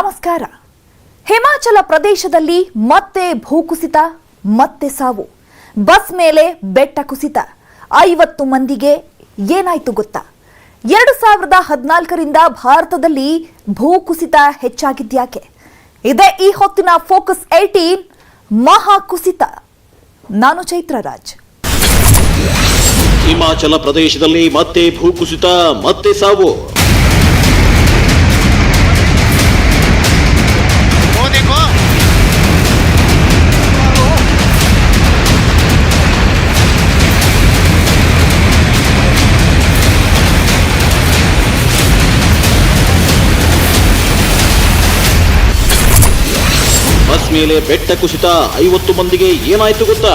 ನಮಸ್ಕಾರ. ಹಿಮಾಚಲ ಪ್ರದೇಶದಲ್ಲಿ ಮತ್ತೆ ಭೂಕುಸಿತ, ಮತ್ತೆ ಸಾವು. ಬಸ್ ಮೇಲೆ ಬೆಟ್ಟ ಕುಸಿತ. 50 ಮಂದಿಗೆ ಏನಾಯ್ತು ಗೊತ್ತಾ? 2014ರಿಂದ ಭಾರತದಲ್ಲಿ ಭೂಕುಸಿತ ಹೆಚ್ಚಾಗಿದ್ಯಾಕೆ? ಇದೇ ಈ ಹೊತ್ತಿನ ಫೋಕಸ್ 18 ಮಹಾ ಕುಸಿತ. ನಾನು ಚೈತ್ರ ರಾಜ್. ಹಿಮಾಚಲ ಪ್ರದೇಶದಲ್ಲಿ ಮತ್ತೆ ಭೂಕುಸಿತ, ಮತ್ತೆ ಸಾವು. ಬಸ್ ಮೇಲೆ ಬೆಟ್ಟ ಕುಸಿತ. 50 ಮಂದಿಗೆ ಏನಾಯ್ತು ಗೊತ್ತಾ?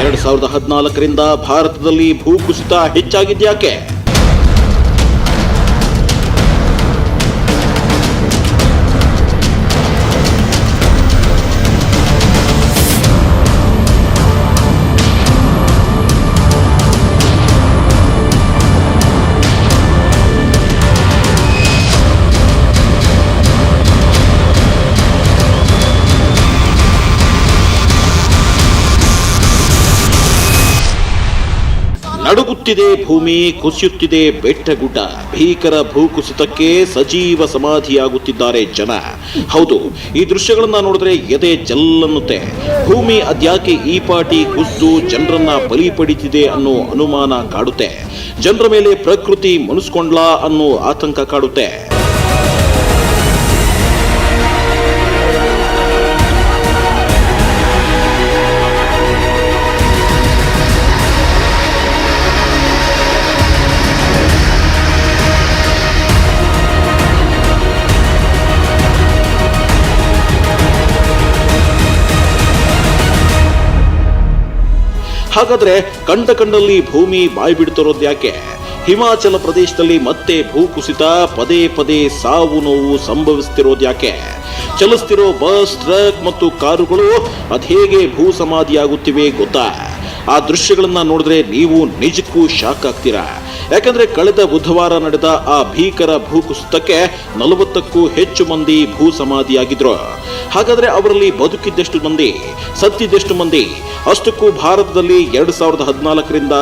ಎರಡು 2014ರಿಂದ ಭಾರತದಲ್ಲಿ ಭೂಕುಸಿತ ಹೆಚ್ಚಾಗಿದ್ಯಾಕೆ? ನಡುಗುತ್ತಿದೆ ಭೂಮಿ, ಕುಸಿಯುತ್ತಿದೆ ಬೆಟ್ಟಗುಡ್ಡ. ಭೀಕರ ಭೂಕುಸಿತಕ್ಕೆ ಸಜೀವ ಸಮಾಧಿಯಾಗುತ್ತಿದ್ದಾರೆ ಜನ. ಹೌದು, ಈ ದೃಶ್ಯಗಳನ್ನ ನೋಡಿದ್ರೆ ಎದೆ ಜಲ್ಲನ್ನುತ್ತೆ. ಭೂಮಿ ಅದ್ಯಾಕೆ ಈ ಪಾಟಿ ಕುಸಿದು ಜನರನ್ನ ಬಲಿ ಪಡಿತಿದೆ ಅನ್ನೋ ಅನುಮಾನ ಕಾಡುತ್ತೆ. ಜನರ ಮೇಲೆ ಪ್ರಕೃತಿ ಮುನಿಸ್ಕೊಂಡ್ಲಾ ಅನ್ನೋ ಆತಂಕ ಕಾಡುತ್ತೆ. ಹಾಗಾದ್ರೆ ಕಂಡಲ್ಲಿ ಭೂಮಿ ಬಾಯಿ ಬಿಡ್ತಿರೋದು ಯಾಕೆ? ಹಿಮಾಚಲ ಪ್ರದೇಶದಲ್ಲಿ ಮತ್ತೆ ಭೂಕುಸಿತ, ಪದೇ ಪದೇ ಸಾವು ನೋವು ಸಂಭವಿಸ್ತಿರೋದು ಯಾಕೆ? ಚಲಿಸ್ತಿರೋ ಬಸ್, ಟ್ರಕ್ ಮತ್ತು ಕಾರುಗಳು ಅದೇಗೆ ಭೂ ಸಮಾಧಿಯಾಗುತ್ತಿವೆ ಗೊತ್ತಾ? ಆ ದೃಶ್ಯಗಳನ್ನ ನೋಡಿದ್ರೆ ನೀವು ನಿಜಕ್ಕೂ ಶಾಕ್ ಆಗ್ತೀರಾ. ಯಾಕಂದ್ರೆ ಕಳೆದ ಬುಧವಾರ ನಡೆದ ಆ ಭೀಕರ ಭೂಕುಸಿತಕ್ಕೆ 40ಕ್ಕೂ ಹೆಚ್ಚು ಮಂದಿ ಭೂ ಸಮಾಧಿಯಾಗಿದ್ರು. ಹಾಗಾದ್ರೆ ಅವರಲ್ಲಿ ಬದುಕಿದ್ದೆಷ್ಟು ಮಂದಿ, ಸತ್ತಿದ್ದೆಷ್ಟು ಮಂದಿ? ಅಷ್ಟಕ್ಕೂ ಭಾರತದಲ್ಲಿ 2014ರಿಂದ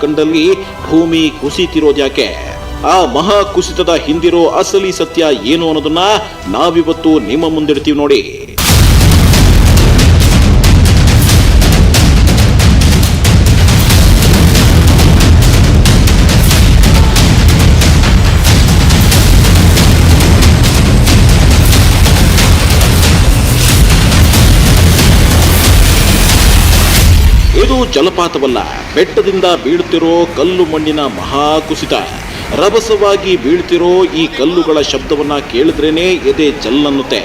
ಕಂಡಲ್ಲಿ ಭೂಮಿ ಕುಸಿತಿರೋದ್ಯಾಕೆ? ಆ ಮಹಾ ಕುಸಿತದ ಹಿಂದಿರೋ ಅಸಲಿ ಸತ್ಯ ಏನು ಅನ್ನೋದನ್ನ ನಾವಿವತ್ತು ನಿಮ್ಮ ಮುಂದಿಡ್ತೀವಿ ನೋಡಿ. ಇದು ಜಲಪಾತವಲ್ಲ, ಬೆಟ್ಟದಿಂದ ಬೀಳುತ್ತಿರೋ ಕಲ್ಲು ಮಣ್ಣಿನ ಮಹಾ ಕುಸಿತ. ರಭಸವಾಗಿ ಬೀಳ್ತಿರೋ ಈ ಕಲ್ಲುಗಳ ಶಬ್ದವನ್ನ ಕೇಳಿದ್ರೇನೆ ಎದೆ ಜಲ್ಲನ್ನುತ್ತೆ.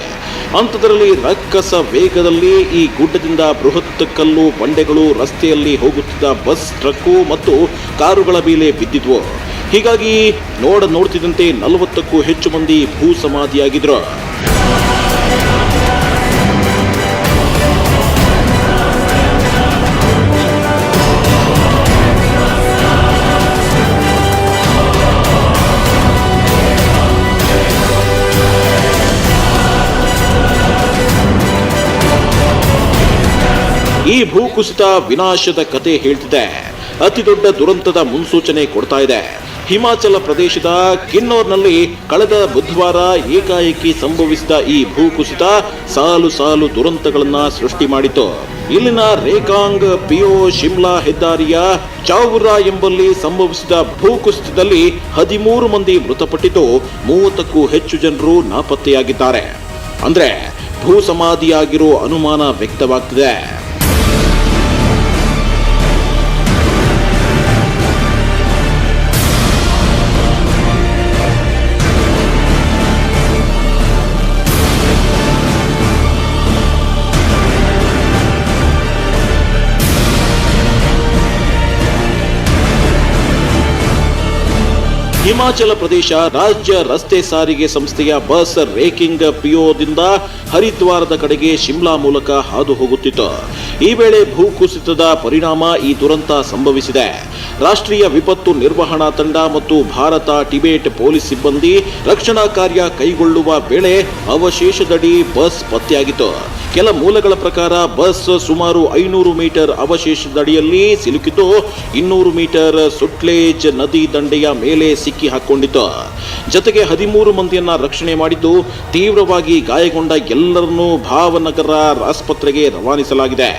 ಅಂಥದ್ರಲ್ಲಿ ರಕ್ಕಸ ವೇಗದಲ್ಲಿ ಈ ಗುಡ್ಡದಿಂದ ಬೃಹತ್ ಕಲ್ಲು ಬಂಡೆಗಳು ರಸ್ತೆಯಲ್ಲಿ ಹೋಗುತ್ತಿದ್ದ ಬಸ್, ಟ್ರಕ್ಕು ಮತ್ತು ಕಾರುಗಳ ಮೇಲೆ ಬಿದ್ದಿದ್ವು. ಹೀಗಾಗಿ ನೋಡ್ತಿದ್ದಂತೆ 40ಕ್ಕೂ ಹೆಚ್ಚು ಮಂದಿ ಭೂ ಸಮಾಧಿಯಾಗಿದ್ರು. ಈ ಭೂಕುಸಿತ ವಿನಾಶದ ಕತೆ ಹೇಳ್ತಿದೆ. ಅತಿ ದೊಡ್ಡ ದುರಂತದ ಮುನ್ಸೂಚನೆ ಕೊಡ್ತಾ ಇದೆ. ಹಿಮಾಚಲ ಪ್ರದೇಶದ ಕಿನ್ನೌರ್ನಲ್ಲಿ ಕಳೆದ ಬುಧವಾರ ಏಕಾಏಕಿ ಸಂಭವಿಸಿದ ಈ ಭೂಕುಸಿತ ಸಾಲು ದುರಂತಗಳನ್ನ ಸೃಷ್ಟಿ ಮಾಡಿತು. ಇಲ್ಲಿನ ರೇಕಾಂಗ್ ಪಿಯೋ ಶಿಮ್ಲಾ ಹೆದ್ದಾರಿಯ ಚಾವುರಾ ಎಂಬಲ್ಲಿ ಸಂಭವಿಸಿದ ಭೂಕುಸಿತದಲ್ಲಿ 13 ಮಂದಿ ಮೃತಪಟ್ಟಿದ್ದು, 30ಕ್ಕೂ ಹೆಚ್ಚು ಜನರು ನಾಪತ್ತೆಯಾಗಿದ್ದಾರೆ. ಅಂದ್ರೆ ಭೂ ಸಮಾಧಿಯಾಗಿರೋ ಅನುಮಾನ ವ್ಯಕ್ತವಾಗ್ತಿದೆ. ಹಿಮಾಚಲ ಪ್ರದೇಶ ರಾಜ್ಯ ರಸ್ತೆ ಸಾರಿಗೆ ಸಂಸ್ಥೆಯ ಬಸ್ ರೇಕಿಂಗ್ ಪಿಯೋದಿಂದ ಹರಿದ್ವಾರದ ಕಡೆಗೆ ಶಿಮ್ಲಾ ಮೂಲಕ ಹಾದು ಹೋಗುತ್ತಿತ್ತು. ಈ ವೇಳೆ ಭೂಕುಸಿತದ ಪರಿಣಾಮ ಈ ದುರಂತ ಸಂಭವಿಸಿದೆ. ರಾಷ್ಟ್ರೀಯ ವಿಪತ್ತು ನಿರ್ವಹಣಾ ತಂಡ ಮತ್ತು ಭಾರತ ಟಿಬೆಟ್ ಪೊಲೀಸ್ ಸಿಬ್ಬಂದಿ ರಕ್ಷಣಾ ಕಾರ್ಯ ಕೈಗೊಳ್ಳುವ ವೇಳೆ ಅವಶೇಷದಡಿ ಬಸ್ ಪತ್ತೆಯಾಗಿತ್ತು. ಕೆಲ ಮೂಲಗಳ ಪ್ರಕಾರ ಬಸ್ ಸುಮಾರು 500 ಮೀಟರ್ ಅವಶೇಷದಡಿಯಲ್ಲಿ ಸಿಲುಕಿದ್ದು 200 ಮೀಟರ್ ಸುಟ್ಲೇಜ್ ನದಿ ದಂಡೆಯ ಮೇಲೆ ಸಿಕ್ಕಿ ಹಾಕೊಂಡಿತ್ತು. ಜೊತೆಗೆ 13 ಮಂದಿಯನ್ನ ರಕ್ಷಣೆ ಮಾಡಿದ್ದು, ತೀವ್ರವಾಗಿ ಗಾಯಗೊಂಡ ಎಲ್ಲರನ್ನೂ ಭಾವನಗರ ಆಸ್ಪತ್ರೆಗೆ ರವಾನಿಸಲಾಗಿದೆ.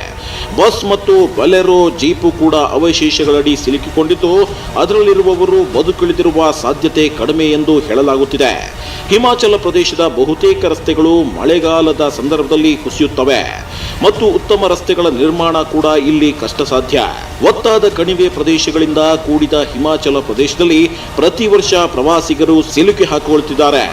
ಬಸ್ ಮತ್ತು ಬಲೆರೋ ಜೀಪು ಕೂಡ ಅವಶೇಷಗಳಡಿ ಸಿಲುಕಿಕೊಂಡಿದ್ದು, ಅದರಲ್ಲಿರುವವರು ಬದುಕುಳಿದಿರುವ ಸಾಧ್ಯತೆ ಕಡಿಮೆ ಎಂದು ಹೇಳಲಾಗುತ್ತಿದೆ. ಹಿಮಾಚಲ ಪ್ರದೇಶದ ಬಹುತೇಕ ರಸ್ತೆಗಳು ಮಳೆಗಾಲದ ಸಂದರ್ಭದಲ್ಲಿ ಕುಸಿಯುತ್ತವೆ ಮತ್ತು ಉತ್ತಮ ರಸ್ತೆಗಳ ನಿರ್ಮಾಣ ಕೂಡ ಇಲ್ಲಿ ಕಷ್ಟ ಸಾಧ್ಯ. ಒತ್ತಾದ ಕಣಿವೆ ಪ್ರದೇಶಗಳಿಂದ ಕೂಡಿದ ಹಿಮಾಚಲ ಪ್ರದೇಶದಲ್ಲಿ ಪ್ರತಿ ವರ್ಷ ಪ್ರವಾಸಿಗರು ಸಿಲುಕಿ ಹಾಕಿಕೊಳ್ಳುತ್ತಿದ್ದಾರೆ.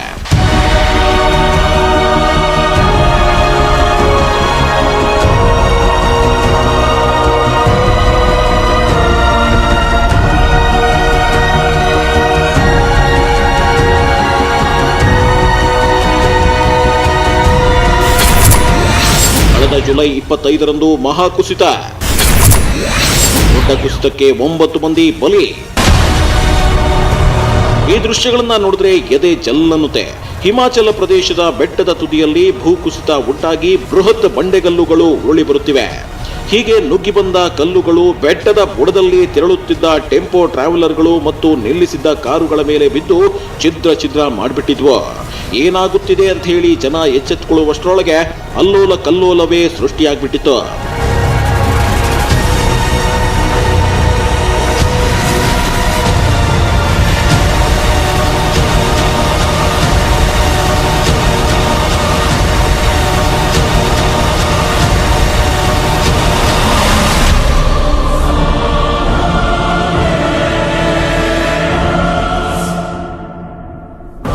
ಜುಲೈ 25ರಂದು ಮಹಾಕುಸಿತ. ದೊಡ್ಡ ಕುಸಿತಕ್ಕೆ 9 ಮಂದಿ ಬಲಿ. ಈ ದೃಶ್ಯಗಳನ್ನ ನೋಡಿದ್ರೆ ಎದೆ ಜಲ್ಲನ್ನುತ್ತೆ. ಹಿಮಾಚಲ ಪ್ರದೇಶದ ಬೆಟ್ಟದ ತುದಿಯಲ್ಲಿ ಭೂಕುಸಿತ ಉಂಟಾಗಿ ಬೃಹತ್ ಬಂಡೆಗಲ್ಲುಗಳು ಉರುಳಿ ಬರುತ್ತಿವೆ. ಹೀಗೆ ನುಗ್ಗಿ ಬಂದ ಕಲ್ಲುಗಳು ಬೆಟ್ಟದ ಬುಡದಲ್ಲಿ ತೆರಳುತ್ತಿದ್ದ ಟೆಂಪೋ ಟ್ರಾವೆಲರ್ಗಳು ಮತ್ತು ನಿಲ್ಲಿಸಿದ್ದ ಕಾರುಗಳ ಮೇಲೆ ಬಿದ್ದು ಛಿದ್ರ ಛಿದ್ರ ಮಾಡಿಬಿಟ್ಟಿದ್ವು. ಏನಾಗುತ್ತಿದೆ ಅಂತ ಹೇಳಿ ಜನ ಎಚ್ಚೆತ್ತುಕೊಳ್ಳುವಷ್ಟರೊಳಗೆ ಅಲ್ಲೋಲ ಕಲ್ಲೋಲವೇ ಸೃಷ್ಟಿಯಾಗ್ಬಿಟ್ಟಿತ್ತು.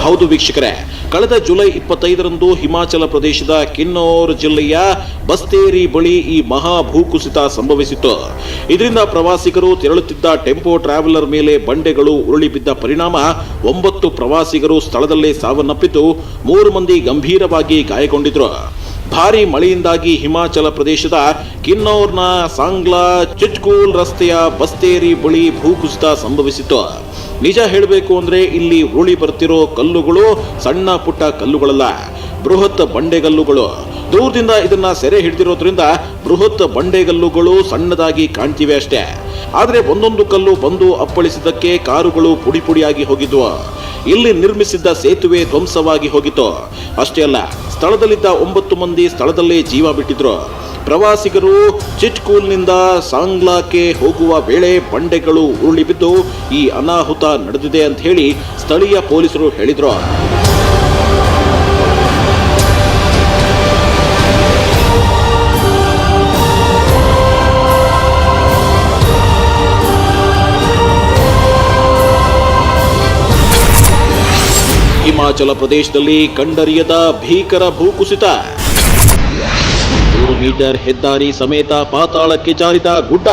ಹೌದು ವೀಕ್ಷಕರೇ, ಕಳೆದ ಜುಲೈ 25ರಂದು ಹಿಮಾಚಲ ಪ್ರದೇಶದ ಕಿನ್ನೌರ್ ಜಿಲ್ಲೆಯ ಬಸ್ತೇರಿ ಬಳಿ ಈ ಮಹಾ ಭೂಕುಸಿತ ಸಂಭವಿಸಿತ್ತು. ಇದರಿಂದ ಪ್ರವಾಸಿಗರು ತೆರಳುತ್ತಿದ್ದ ಟೆಂಪೋ ಟ್ರಾವೆಲರ್ ಮೇಲೆ ಬಂಡೆಗಳು ಉರುಳಿ ಬಿದ್ದ ಪರಿಣಾಮ 9 ಪ್ರವಾಸಿಗರು ಸ್ಥಳದಲ್ಲೇ ಸಾವನ್ನಪ್ಪಿದ್ದು, 3 ಮಂದಿ ಗಂಭೀರವಾಗಿ ಗಾಯಗೊಂಡಿದ್ರು. ಭಾರೀ ಮಳೆಯಿಂದಾಗಿ ಹಿಮಾಚಲ ಪ್ರದೇಶದ ಕಿನ್ನೌರ್ನ ಸಾಂಗ್ಲಾ ಚಿಟ್ಕೂಲ್ ರಸ್ತೆಯ ಬಸ್ತೇರಿ ಬಳಿ ಭೂಕುಸಿತ ಸಂಭವಿಸಿತ್ತು. ನಿಜ ಹೇಳಬೇಕು ಅಂದ್ರೆ ಇಲ್ಲಿ ಉರುಳಿ ಬರ್ತಿರೋ ಕಲ್ಲುಗಳು ಸಣ್ಣ ಪುಟ್ಟ ಕಲ್ಲುಗಳಲ್ಲ, ಬೃಹತ್ ಬಂಡೆಗಲ್ಲುಗಳು. ದೂರದಿಂದ ಇದನ್ನ ಸೆರೆ ಹಿಡಿದಿರೋದ್ರಿಂದ ಬೃಹತ್ ಬಂಡೆಗಲ್ಲುಗಳು ಸಣ್ಣದಾಗಿ ಕಾಣ್ತಿವೆ ಅಷ್ಟೇ. ಆದ್ರೆ ಒಂದೊಂದು ಕಲ್ಲು ಬಂದು ಅಪ್ಪಳಿಸಿದ್ದಕ್ಕೆ ಕಾರುಗಳು ಪುಡಿ ಪುಡಿಯಾಗಿ ಹೋಗಿದ್ವು. ಇಲ್ಲಿ ನಿರ್ಮಿಸಿದ್ದ ಸೇತುವೆ ಧ್ವಂಸವಾಗಿ ಹೋಗಿತ್ತು. ಅಷ್ಟೇ ಅಲ್ಲ, ಸ್ಥಳದಲ್ಲಿದ್ದ 9 ಮಂದಿ ಸ್ಥಳದಲ್ಲೇ ಜೀವ ಬಿಟ್ಟಿದ್ರು. ಪ್ರವಾಸಿಗರು ಚಿಟ್ಕೂಲ್ನಿಂದ ಸಾಂಗ್ಲಾಕ್ಕೆ ಹೋಗುವ ವೇಳೆ ಬಂಡೆಗಳು ಉರುಳಿ ಬಿದ್ದು ಈ ಅನಾಹುತ ನಡೆದಿದೆ ಅಂತ ಹೇಳಿ ಸ್ಥಳೀಯ ಪೊಲೀಸರು ಹೇಳಿದ್ರು. ಹಿಮಾಚಲ ಪ್ರದೇಶದಲ್ಲಿ ಕಂಡರಿಯದ ಭೀಕರ ಭೂಕುಸಿತ. 100 ಮೀಟರ್ ಹೆದ್ದಾರಿ ಸಮೇತ ಪಾತಾಳಕ್ಕೆ ಜಾರಿದ ಗುಡ್ಡ.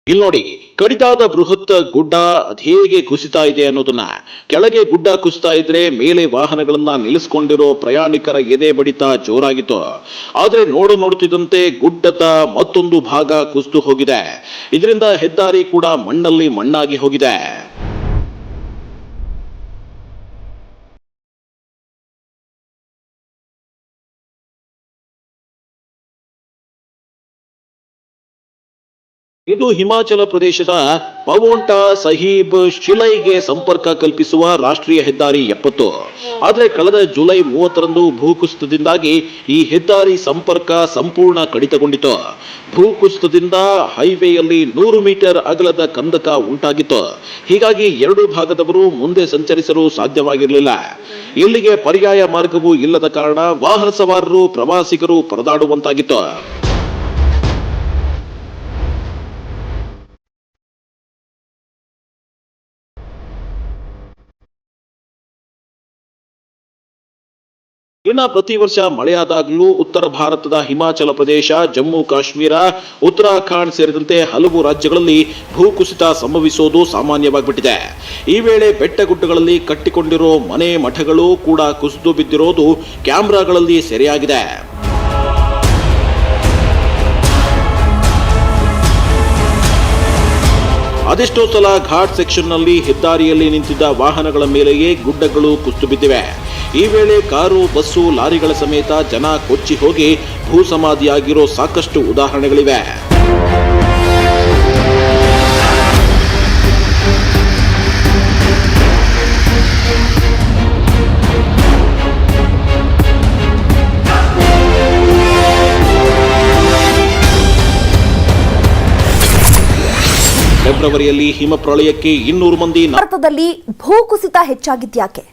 ಇಲ್ಲಿ ನೋಡಿ, ಕಡಿದಾದ ಬೃಹತ್ ಗುಡ್ಡ ಹೇಗೆ ಕುಸಿತಾ ಇದೆ ಅನ್ನೋದನ್ನ. ಕೆಳಗೆ ಗುಡ್ಡ ಕುಸಿತಾ ಇದ್ರೆ ಮೇಲೆ ವಾಹನಗಳನ್ನ ನಿಲ್ಲಿಸಿಕೊಂಡಿರೋ ಪ್ರಯಾಣಿಕರ ಎದೆ ಬಡಿತ ಜೋರಾಗಿತ್ತು. ಆದ್ರೆ ನೋಡುತ್ತಿದ್ದಂತೆ ಗುಡ್ಡದ ಮತ್ತೊಂದು ಭಾಗ ಕುಸಿದು ಹೋಗಿದೆ. ಇದರಿಂದ ಹೆದ್ದಾರಿ ಕೂಡ ಮಣ್ಣಲ್ಲಿ ಮಣ್ಣಾಗಿ ಹೋಗಿದೆ. ಇದು ಹಿಮಾಚಲ ಪ್ರದೇಶದ ಪವೋಂಟಾ ಸಾಹಿಬ್ ಶಿಲೈಗೆ ಸಂಪರ್ಕ ಕಲ್ಪಿಸುವ ರಾಷ್ಟ್ರೀಯ ಹೆದ್ದಾರಿ 70. ಆದರೆ ಕಳೆದ ಜುಲೈ 30ರಂದು ಭೂಕುಸಿತದಿಂದಾಗಿ ಈ ಹೆದ್ದಾರಿ ಸಂಪರ್ಕ ಸಂಪೂರ್ಣ ಕಡಿತಗೊಂಡಿತು. ಭೂಕುಸಿತದಿಂದ ಹೈವೇಯಲ್ಲಿ 100 ಮೀಟರ್ ಅಗಲದ ಕಂದಕ ಉಂಟಾಗಿತ್ತು. ಹೀಗಾಗಿ ಎರಡು ಭಾಗದವರು ಮುಂದೆ ಸಂಚರಿಸಲು ಸಾಧ್ಯವಾಗಿರಲಿಲ್ಲ. ಇಲ್ಲಿಗೆ ಪರ್ಯಾಯ ಮಾರ್ಗವೂ ಇಲ್ಲದ ಕಾರಣ ವಾಹನ ಸವಾರರು ಪ್ರವಾಸಿಗರು ಪರದಾಡುವಂತಾಗಿತ್ತು. ಇನ್ನು ಪ್ರತಿ ವರ್ಷ ಮಳೆಯಾದಾಗಲೂ ಉತ್ತರ ಭಾರತದ ಹಿಮಾಚಲ ಪ್ರದೇಶ, ಜಮ್ಮು ಕಾಶ್ಮೀರ, ಉತ್ತರಾಖಂಡ್ ಸೇರಿದಂತೆ ಹಲವು ರಾಜ್ಯಗಳಲ್ಲಿ ಭೂಕುಸಿತ ಸಂಭವಿಸುವುದು ಸಾಮಾನ್ಯವಾಗಿಬಿಟ್ಟಿದೆ. ಈ ವೇಳೆ ಬೆಟ್ಟಗುಡ್ಡಗಳಲ್ಲಿ ಕಟ್ಟಿಕೊಂಡಿರೋ ಮನೆ ಮಠಗಳು ಕೂಡ ಕುಸಿದು ಬಿದ್ದಿರೋದು ಕ್ಯಾಮೆರಾಗಳಲ್ಲಿ ಸೆರೆಯಾಗಿದೆ. ಅದೆಷ್ಟೋ ಸಲ ಘಾಟ್ ಸೆಕ್ಷನ್ನಲ್ಲಿ ಹೆದ್ದಾರಿಯಲ್ಲಿ ನಿಂತಿದ್ದ ವಾಹನಗಳ ಮೇಲೆಯೇ ಗುಡ್ಡಗಳು ಕುಸಿದು ಬಿದ್ದಿವೆ. ಈ ವೇಳೆ ಕಾರು, ಬಸ್ಸು, ಲಾರಿಗಳ ಸಮೇತ ಜನ ಕೊಚ್ಚಿ ಹೋಗಿ ಭೂಸಮಾಧಿಯಾಗಿರೋ ಸಾಕಷ್ಟು ಉದಾಹರಣೆಗಳಿವೆ. ಫೆಬ್ರವರಿಯಲ್ಲಿ ಹಿಮ ಪ್ರಳಯಕ್ಕೆ 200 ಮಂದಿ. ಭಾರತದಲ್ಲಿ ಭೂಕುಸಿತ ಹೆಚ್ಚಾಗಿದ್ಯಾಕೆ?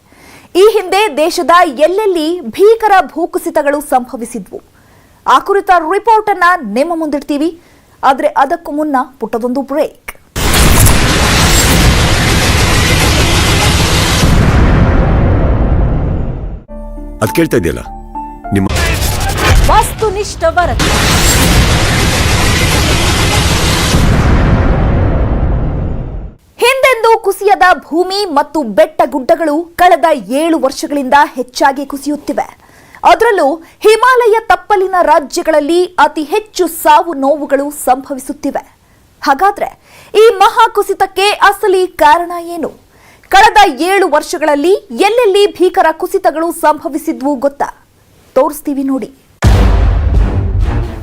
ಈ ಹಿಂದೆ ದೇಶದ ಎಲ್ಲೆಲ್ಲಿ ಭೀಕರ ಭೂಕುಸಿತಗಳು ಸಂಭವಿಸಿದ್ವು? ಆ ಕುರಿತ ರಿಪೋರ್ಟ್ ಅನ್ನ ನಿಮ್ಮ ಮುಂದಿಡ್ತೀವಿ. ಆದ್ರೆ ಅದಕ್ಕೂ ಮುನ್ನ ಪುಟ್ಟದೊಂದು ಬ್ರೇಕ್. ಅದ್ ಕೇಳ್ತಾ ಇದೆಯಲ್ಲ ನಿಮ್ಮ ವಸ್ತುನಿಷ್ಠ ವರದಿ. ಹಿಂದೆಂದೂ ಕುಸಿಯದ ಭೂಮಿ ಮತ್ತು ಬೆಟ್ಟ ಗುಡ್ಡಗಳು ಕಳೆದ 7 ವರ್ಷಗಳಿಂದ ಹೆಚ್ಚಾಗಿ ಕುಸಿಯುತ್ತಿವೆ. ಅದರಲ್ಲೂ ಹಿಮಾಲಯ ತಪ್ಪಲಿನ ರಾಜ್ಯಗಳಲ್ಲಿ ಅತಿ ಹೆಚ್ಚು ಸಾವು ನೋವುಗಳು ಸಂಭವಿಸುತ್ತಿವೆ. ಹಾಗಾದ್ರೆ ಈ ಮಹಾ ಕುಸಿತಕ್ಕೆ ಅಸಲಿ ಕಾರಣ ಏನು? ಕಳೆದ 7 ವರ್ಷಗಳಲ್ಲಿ ಎಲ್ಲೆಲ್ಲಿ ಭೀಕರ ಕುಸಿತಗಳು ಸಂಭವಿಸಿದ್ವು ಗೊತ್ತಾ? ತೋರಿಸ್ತೀವಿ ನೋಡಿ.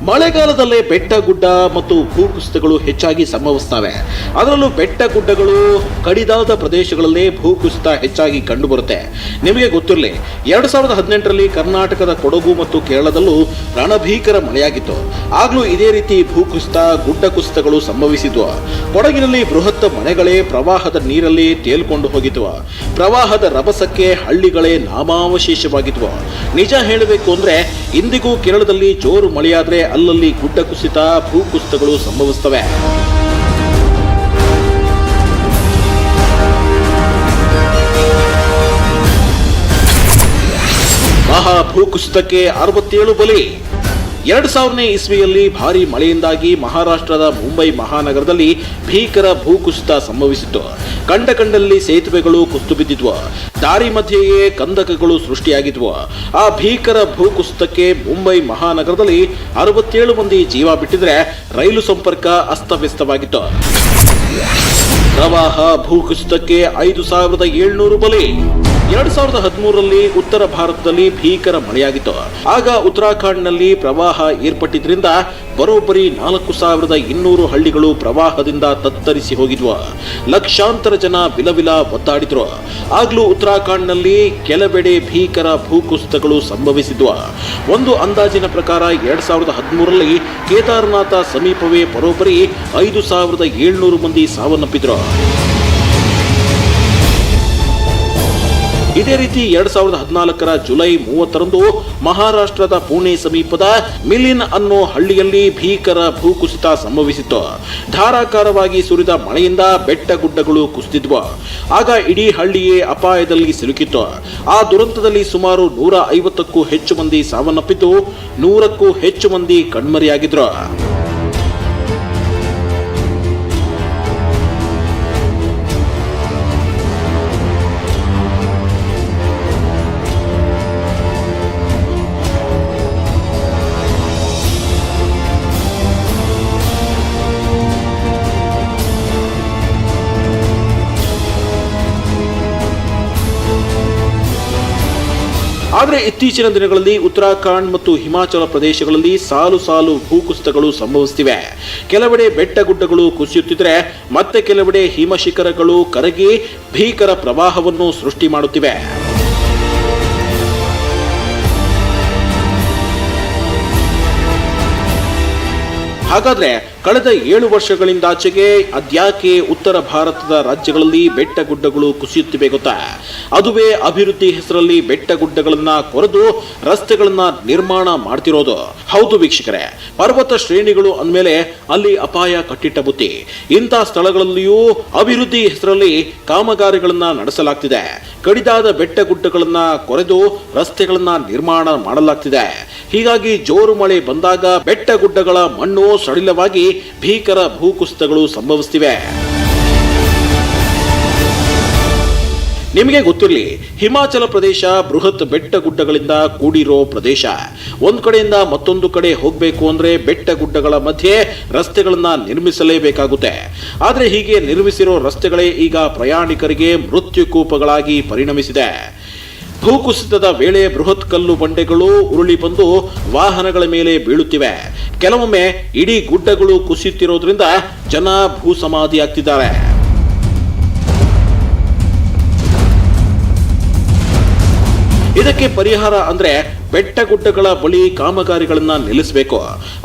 ಮಳೆಗಾಲದಲ್ಲೇ ಬೆಟ್ಟ ಗುಡ್ಡ ಮತ್ತು ಭೂಕುಸಿತಗಳು ಹೆಚ್ಚಾಗಿ ಸಂಭವಿಸ್ತವೆ. ಅದರಲ್ಲೂ ಬೆಟ್ಟ ಗುಡ್ಡಗಳು ಕಡಿದಾದ ಪ್ರದೇಶಗಳಲ್ಲೇ ಭೂಕುಸಿತ ಹೆಚ್ಚಾಗಿ ಕಂಡುಬರುತ್ತೆ. ನಿಮಗೆ ಗೊತ್ತಿರಲಿ, 2018ರಲ್ಲಿ ಕರ್ನಾಟಕದ ಕೊಡಗು ಮತ್ತು ಕೇರಳದಲ್ಲೂ ರಣಭೀಕರ ಮಳೆಯಾಗಿತ್ತು. ಆಗಲೂ ಇದೇ ರೀತಿ ಭೂಕುಸಿತ, ಗುಡ್ಡ ಕುಸಿತಗಳು ಸಂಭವಿಸಿದ್ವು. ಕೊಡಗಿನಲ್ಲಿ ಬೃಹತ್ ಮನೆಗಳೇ ಪ್ರವಾಹದ ನೀರಲ್ಲಿ ತೇಲ್ಕೊಂಡು ಹೋಗಿದ್ವು. ಪ್ರವಾಹದ ರಭಸಕ್ಕೆ ಹಳ್ಳಿಗಳೇ ನಾಮಾವಶೇಷವಾಗಿದ್ವು. ನಿಜ ಹೇಳಬೇಕು ಅಂದ್ರೆ ಇಂದಿಗೂ ಕೇರಳದಲ್ಲಿ ಜೋರು ಮಳೆಯಾದ್ರೆ ಅಲ್ಲಲ್ಲಿ ಗುಡ್ಡ ಕುಸಿತ, ಭೂಕುಸಿತಗಳು ಸಂಭವಿಸುತ್ತವೆ. ಮಹಾ ಭೂಕುಸಿತಕ್ಕೆ 67 ಬಲಿ. 2000ನೇ ಇಸ್ವಿಯಲ್ಲಿ ಭಾರಿ ಮಳೆಯಿಂದಾಗಿ ಮಹಾರಾಷ್ಟ್ರದ ಮುಂಬೈ ಮಹಾನಗರದಲ್ಲಿ ಭೀಕರ ಭೂಕುಸಿತ ಸಂಭವಿಸಿತ್ತು. ಕಂಡಲ್ಲಿ ಸೇತುವೆಗಳು ಕುಸಿದು ಬಿದ್ದಿದ್ವು. ದಾರಿ ಮಧ್ಯೆಯೇ ಕಂದಕಗಳು ಸೃಷ್ಟಿಯಾಗಿದ್ವು. ಆ ಭೀಕರ ಭೂಕುಸಿತಕ್ಕೆ ಮುಂಬೈ ಮಹಾನಗರದಲ್ಲಿ 67 ಮಂದಿ ಜೀವ ಬಿಟ್ಟಿದ್ರೆ ರೈಲು ಸಂಪರ್ಕ ಅಸ್ತವ್ಯಸ್ತವಾಗಿತ್ತು. ಪ್ರವಾಹ ಭೂಕುಸಿತಕ್ಕೆ 5700 ಬಲಿ. 2013ರಲ್ಲಿ ಉತ್ತರ ಭಾರತದಲ್ಲಿ ಭೀಕರ ಮಳೆಯಾಗಿತ್ತು. ಆಗ ಉತ್ತರಾಖಂಡ್ನಲ್ಲಿ ಪ್ರವಾಹ ಏರ್ಪಟ್ಟಿದ್ರಿಂದ ಬರೋಬ್ಬರಿ 4200 ಹಳ್ಳಿಗಳು ಪ್ರವಾಹದಿಂದ ತತ್ತರಿಸಿ ಹೋಗಿದ್ವು. ಲಕ್ಷಾಂತರ ಜನ ವಿಲವಿಲ ಒದ್ದಾಡಿದ್ರು. ಆಗ್ಲೂ ಉತ್ತರಾಖಂಡ್ನಲ್ಲಿ ಕೆಲವೆಡೆ ಭೀಕರ ಭೂಕುಸಿತಗಳು ಸಂಭವಿಸಿದ್ವು. ಒಂದು ಅಂದಾಜಿನ ಪ್ರಕಾರ 2013ರಲ್ಲಿ ಕೇದಾರನಾಥ ಸಮೀಪವೇ ಬರೋಬ್ಬರಿ 5700 ಮಂದಿ ಸಾವನ್ನಪ್ಪಿದ್ರು. ಇದೇ ರೀತಿ 2014ರ ಜುಲೈ 30ರಂದು ಮಹಾರಾಷ್ಟ್ರದ ಪುಣೆ ಸಮೀಪದ ಮಿಲಿನ್ ಅನ್ನೋ ಹಳ್ಳಿಯಲ್ಲಿ ಭೀಕರ ಭೂಕುಸಿತ ಸಂಭವಿಸಿತ್ತು. ಧಾರಾಕಾರವಾಗಿ ಸುರಿದ ಮಳೆಯಿಂದ ಬೆಟ್ಟ ಗುಡ್ಡಗಳು ಕುಸಿದಿದ್ವು. ಆಗ ಇಡೀ ಹಳ್ಳಿಯೇ ಅಪಾಯದಲ್ಲಿ ಸಿಲುಕಿತ್ತು. ಆ ದುರಂತದಲ್ಲಿ ಸುಮಾರು 150ಕ್ಕೂ ಹೆಚ್ಚು ಮಂದಿ ಸಾವನ್ನಪ್ಪಿದ್ದು, 100ಕ್ಕೂ ಹೆಚ್ಚು ಮಂದಿ ಕಣ್ಮರೆಯಾಗಿದ್ರು. ಆದರೆ ಇತ್ತೀಚಿನ ದಿನಗಳಲ್ಲಿ ಉತ್ತರಾಖಂಡ್ ಮತ್ತು ಹಿಮಾಚಲ ಪ್ರದೇಶಗಳಲ್ಲಿ ಸಾಲು ಸಾಲು ಭೂಕುಸಿತಗಳು ಸಂಭವಿಸುತ್ತಿವೆ. ಕೆಲವೆಡೆ ಬೆಟ್ಟ ಗುಡ್ಡಗಳು ಕುಸಿಯುತ್ತಿದ್ರೆ ಮತ್ತೆ ಕೆಲವೆಡೆ ಹಿಮಶಿಖರಗಳು ಕರಗಿ ಭೀಕರ ಪ್ರವಾಹವನ್ನು ಸೃಷ್ಟಿ ಮಾಡುತ್ತಿವೆ. ಹಾಗಾದ್ರೆ ಕಳೆದ 7 ವರ್ಷಗಳಿಂದಾಚೆಗೆ ಅದ್ಯಾಕೆ ಉತ್ತರ ಭಾರತದ ರಾಜ್ಯಗಳಲ್ಲಿ ಬೆಟ್ಟ ಗುಡ್ಡಗಳು ಕುಸಿಯುತ್ತಿವೆ ಗೊತ್ತಾ? ಅದುವೇ ಅಭಿವೃದ್ಧಿ ಹೆಸರಲ್ಲಿ ಬೆಟ್ಟ ಗುಡ್ಡಗಳನ್ನ ಕೊರೆದು ರಸ್ತೆಗಳನ್ನ ನಿರ್ಮಾಣ ಮಾಡ್ತಿರೋದು. ಹೌದು ವೀಕ್ಷಕರೇ, ಪರ್ವತ ಶ್ರೇಣಿಗಳು ಅಂದ್ಮೇಲೆ ಅಲ್ಲಿ ಅಪಾಯ ಕಟ್ಟಿಟ್ಟ ಬುತ್ತಿ. ಇಂಥ ಸ್ಥಳಗಳಲ್ಲಿಯೂ ಅಭಿವೃದ್ಧಿ ಹೆಸರಲ್ಲಿ ಕಾಮಗಾರಿಗಳನ್ನ ನಡೆಸಲಾಗ್ತಿದೆ. ಕಡಿದಾದ ಬೆಟ್ಟ ಗುಡ್ಡಗಳನ್ನ ಕೊರೆದು ರಸ್ತೆಗಳನ್ನ ನಿರ್ಮಾಣ ಮಾಡಲಾಗ್ತಿದೆ. ಹೀಗಾಗಿ ಜೋರು ಮಳೆ ಬಂದಾಗ ಬೆಟ್ಟ ಗುಡ್ಡಗಳ ಮಣ್ಣು ಸಡಿಲವಾಗಿ ಭೀಕರ ಭೂಕುಸಿತಗಳು ಸಂಭವಿಸುತ್ತಿವೆ. ನಿಮಗೆ ಗೊತ್ತಿರಲಿ, ಹಿಮಾಚಲ ಪ್ರದೇಶ ಬೃಹತ್ ಬೆಟ್ಟ ಗುಡ್ಡಗಳಿಂದ ಕೂಡಿರೋ ಪ್ರದೇಶ. ಒಂದು ಕಡೆಯಿಂದ ಮತ್ತೊಂದು ಕಡೆ ಹೋಗಬೇಕು ಅಂದ್ರೆ ಬೆಟ್ಟ ಗುಡ್ಡಗಳ ಮಧ್ಯೆ ರಸ್ತೆಗಳನ್ನ ನಿರ್ಮಿಸಲೇಬೇಕಾಗುತ್ತೆ. ಆದ್ರೆ ಹೀಗೆ ನಿರ್ಮಿಸಿರೋ ರಸ್ತೆಗಳೇ ಈಗ ಪ್ರಯಾಣಿಕರಿಗೆ ಮೃತ್ಯುಕೂಪಗಳಾಗಿ ಪರಿಣಮಿಸಿದೆ. ಭೂಕುಸಿತದ ವೇಳೆ ಬೃಹತ್ ಕಲ್ಲು ಬಂಡೆಗಳು ಉರುಳಿ ಬಂದು ವಾಹನಗಳ ಮೇಲೆ ಬೀಳುತ್ತಿವೆ. ಕೆಲವೊಮ್ಮೆ ಇಡೀ ಗುಡ್ಡಗಳು ಕುಸಿಯುತ್ತಿರೋದ್ರಿಂದ ಜನ ಭೂಸಮಾಧಿಯಾಗ್ತಿದ್ದಾರೆ. ಇದಕ್ಕೆ ಪರಿಹಾರ ಅಂದ್ರೆ ಬೆಟ್ಟ ಗುಡ್ಡಗಳ ಬಳಿ ಕಾಮಗಾರಿಗಳನ್ನ ನಿಲ್ಲಿಸಬೇಕು.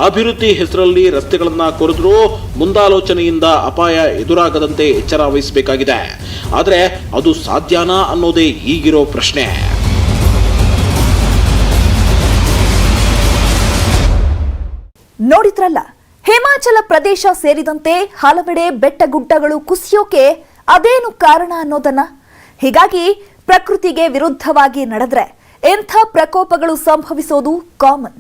ಅಭಿವೃದ್ಧಿ ಹೆಸರಲ್ಲಿ ರಸ್ತೆಗಳನ್ನ ಕೊರೆದ್ರೂ ಮುಂದಾಲೋಚನೆಯಿಂದ ಅಪಾಯ ಎದುರಾಗದಂತೆ ಎಚ್ಚರ ವಹಿಸಬೇಕಾಗಿದೆ. ಆದ್ರೆ ಅದು ಸಾಧ್ಯನಾ ಅನ್ನೋದೇ ಈಗಿರೋ ಪ್ರಶ್ನೆ. ನೋಡಿದ್ರಲ್ಲ, ಹಿಮಾಚಲ ಪ್ರದೇಶ ಸೇರಿದಂತೆ ಹಲವೆಡೆ ಬೆಟ್ಟ ಗುಡ್ಡಗಳು ಕುಸಿಯೋಕೆ ಅದೇನು ಕಾರಣ ಅನ್ನೋದನ್ನ. ಹೀಗಾಗಿ ಪ್ರಕೃತಿಗೆ ವಿರುದ್ಧವಾಗಿ ನಡೆದ್ರೆ ಎಂಥ ಪ್ರಕೋಪಗಳು ಸಂಭವಿಸೋದು ಕಾಮನ್.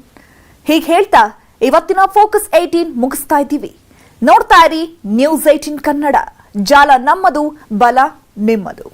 ಹೀಗೆ ಹೇಳ್ತಾ ಇವತ್ತಿನ ಫೋಕಸ್ 18 ಮುಗಿಸ್ತಾ ಇದ್ದೀವಿ. ನೋಡ್ತಾ ಇರಿ News 18 ಕನ್ನಡ. ಜಾಲ ನಮ್ಮದು, ಬಲ ನಿಮ್ಮದು.